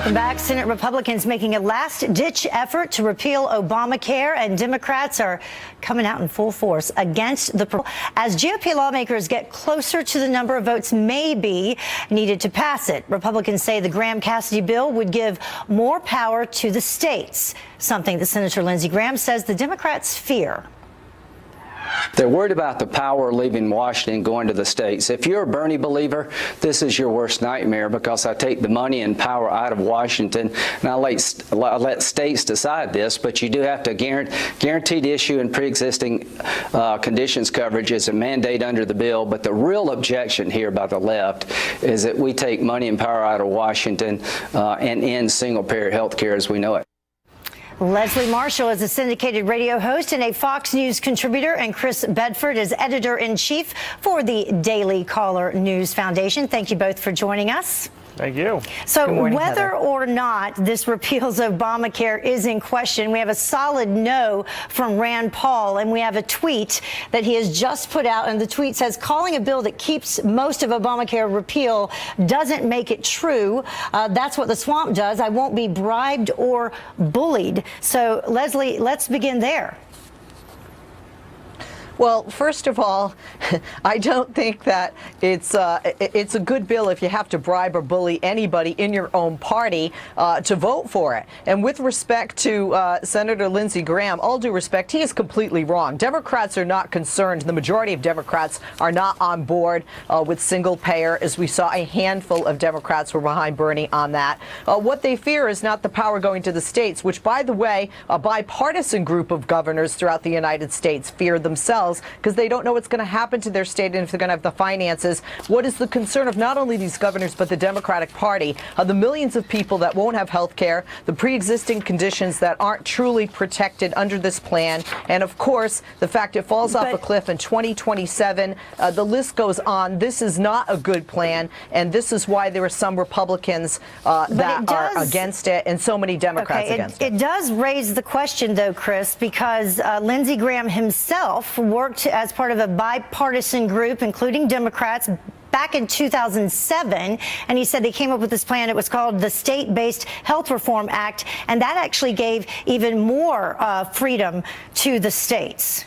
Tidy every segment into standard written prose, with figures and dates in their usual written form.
Welcome back. Senate Republicans making a last-ditch effort to repeal Obamacare, and Democrats are coming out in full force against the proposal as GOP lawmakers get closer to the number of votes maybe needed to pass it. Republicans say the Graham-Cassidy bill would give more power to the states, something that Senator Lindsey Graham says the Democrats fear. They're worried about the power leaving Washington going to the states. If you're a Bernie believer, this is your worst nightmare, because I take the money and power out of Washington and I let states decide this, but you do have to guaranteed issue and pre-existing conditions coverage is a mandate under the bill. But the real objection here by the left is that we take money and power out of Washington and end single-payer health care as we know it. Leslie Marshall is a syndicated radio host and a Fox News contributor, and Chris Bedford is editor-in-chief for the Daily Caller News Foundation. Thank you both for joining us. Thank you. So morning, whether Heather. or not this repeals Obamacare is in question, we have a solid no from Rand Paul, and we have a tweet that he has just put out, and the tweet says, calling a bill that keeps most of Obamacare repeal doesn't make it true. That's what the swamp does. I won't be bribed or bullied. So, Leslie, let's begin there. Well, first of all, I don't think that it's a good bill if you have to bribe or bully anybody in your own party to vote for it. And with respect to Senator Lindsey Graham, all due respect, he is completely wrong. Democrats are not concerned. The majority of Democrats are not on board with single payer, as we saw a handful of Democrats were behind Bernie on that. What they fear is not the power going to the states, which, by the way, a bipartisan group of governors throughout the United States fear themselves, because they don't know what's going to happen to their state and if they're going to have the finances. What is the concern of not only these governors but the Democratic Party? The millions of people that won't have health care, the pre-existing conditions that aren't truly protected under this plan, and of course the fact it falls off a cliff in 2027. The list goes on. This is not a good plan, and this is why there are some Republicans that are against it and so many Democrats against it. It does raise the question, though, Chris, because Lindsey Graham himself worked as part of a bipartisan group, including Democrats, back in 2007, and he said they came up with this plan. It was called the State-Based Health Reform Act, and that actually gave even more freedom to the states.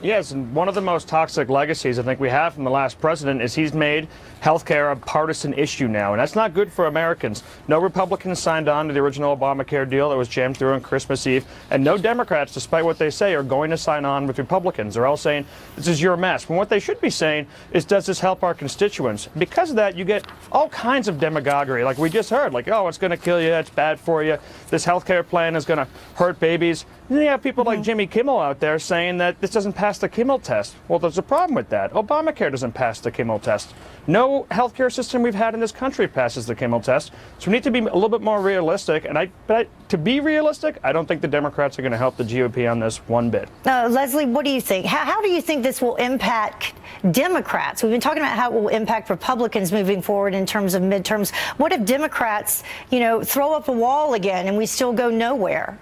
Yes, and one of the most toxic legacies I think we have from the last president is he's made healthcare a partisan issue now, and that's not good for Americans. No Republicans signed on to the original Obamacare deal that was jammed through on Christmas Eve, and no Democrats, despite what they say, are going to sign on with Republicans. They're all saying, this is your mess. But what they should be saying is, does this help our constituents? Because of that, you get all kinds of demagoguery, like we just heard, like, oh, it's going to kill you, it's bad for you, this healthcare plan is going to hurt babies. And then you have people like Jimmy Kimmel out there saying that this doesn't pass the Kimmel test. Well, there's a problem with that. Obamacare doesn't pass the Kimmel test. No healthcare system we've had in this country passes the Kimmel test. So we need to be a little bit more realistic. And to be realistic, I don't think the Democrats are going to help the GOP on this one bit. Leslie, what do you think? How do you think this will impact Democrats? We've been talking about how it will impact Republicans moving forward in terms of midterms. What if Democrats, throw up a wall again and we still go nowhere?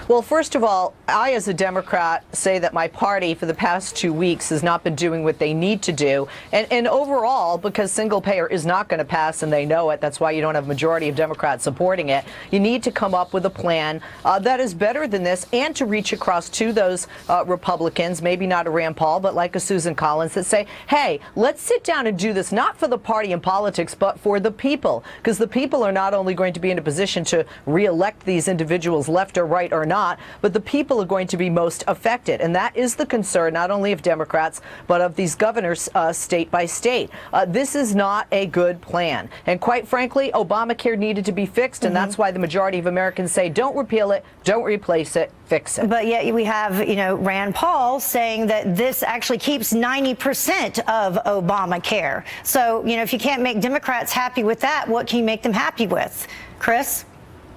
Well, first of all, I, as a Democrat, say that my party for the past 2 weeks has not been doing what they need to do. And overall, because single payer is not going to pass and they know it, that's why you don't have a majority of Democrats supporting it, you need to come up with a plan that is better than this, and to reach across to those Republicans, maybe not a Rand Paul, but like a Susan Collins, that say, hey, let's sit down and do this, not for the party and politics, but for the people. Because the people are not only going to be in a position to reelect these individuals left or right or not, but the people are going to be most affected. And that is the concern not only of Democrats, but of these governors state by state. This is not a good plan. And quite frankly, Obamacare needed to be fixed. And that's why the majority of Americans say, don't repeal it, don't replace it, fix it. But yet we have, Rand Paul saying that this actually keeps 90% of Obamacare. So, if you can't make Democrats happy with that, what can you make them happy with? Chris?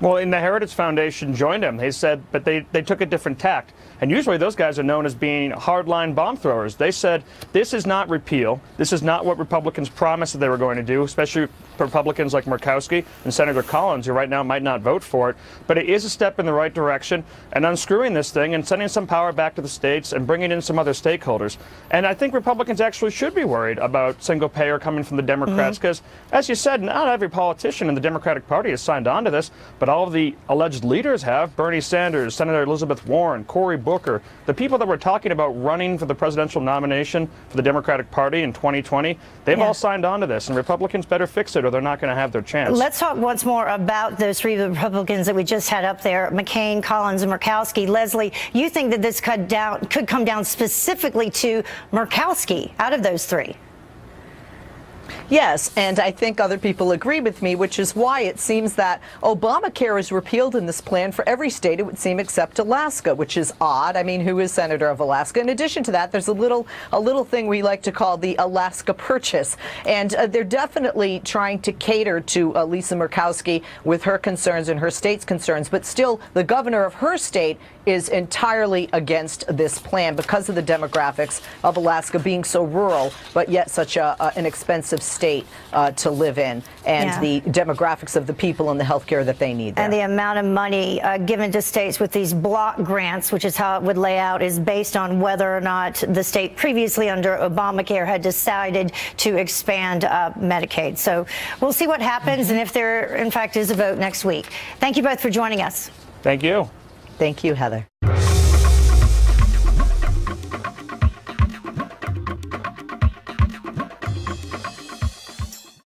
Well, and the Heritage Foundation joined him. They said, but they took a different tact. And usually those guys are known as being hardline bomb throwers. They said, this is not repeal. This is not what Republicans promised that they were going to do, especially Republicans like Murkowski and Senator Collins, who right now might not vote for it. But it is a step in the right direction, and unscrewing this thing and sending some power back to the states and bringing in some other stakeholders. And I think Republicans actually should be worried about single payer coming from the Democrats, because, as you said, not every politician in the Democratic Party has signed on to this, but all of the alleged leaders have. Bernie Sanders, Senator Elizabeth Warren, Cory Booker, the people that were talking about running for the presidential nomination for the Democratic Party in 2020, they've all signed on to this, and Republicans better fix it or they're not going to have their chance. Let's talk once more about those three Republicans that we just had up there, McCain, Collins, and Murkowski. Leslie, you think that this could come down specifically to Murkowski out of those three? Yes, and I think other people agree with me, which is why it seems that Obamacare is repealed in this plan for every state, it would seem, except Alaska, which is odd. I mean, who is senator of Alaska? In addition to that, there's a little thing we like to call the Alaska Purchase, and they're definitely trying to cater to Lisa Murkowski with her concerns and her state's concerns, but still, the governor of her state is entirely against this plan because of the demographics of Alaska being so rural, but yet such an expensive state to live in, and the demographics of the people and the health care that they need there. And the amount of money given to states with these block grants, which is how it would lay out, is based on whether or not the state previously under Obamacare had decided to expand Medicaid. So we'll see what happens and if there, in fact, is a vote next week. Thank you both for joining us. Thank you. Thank you, Heather.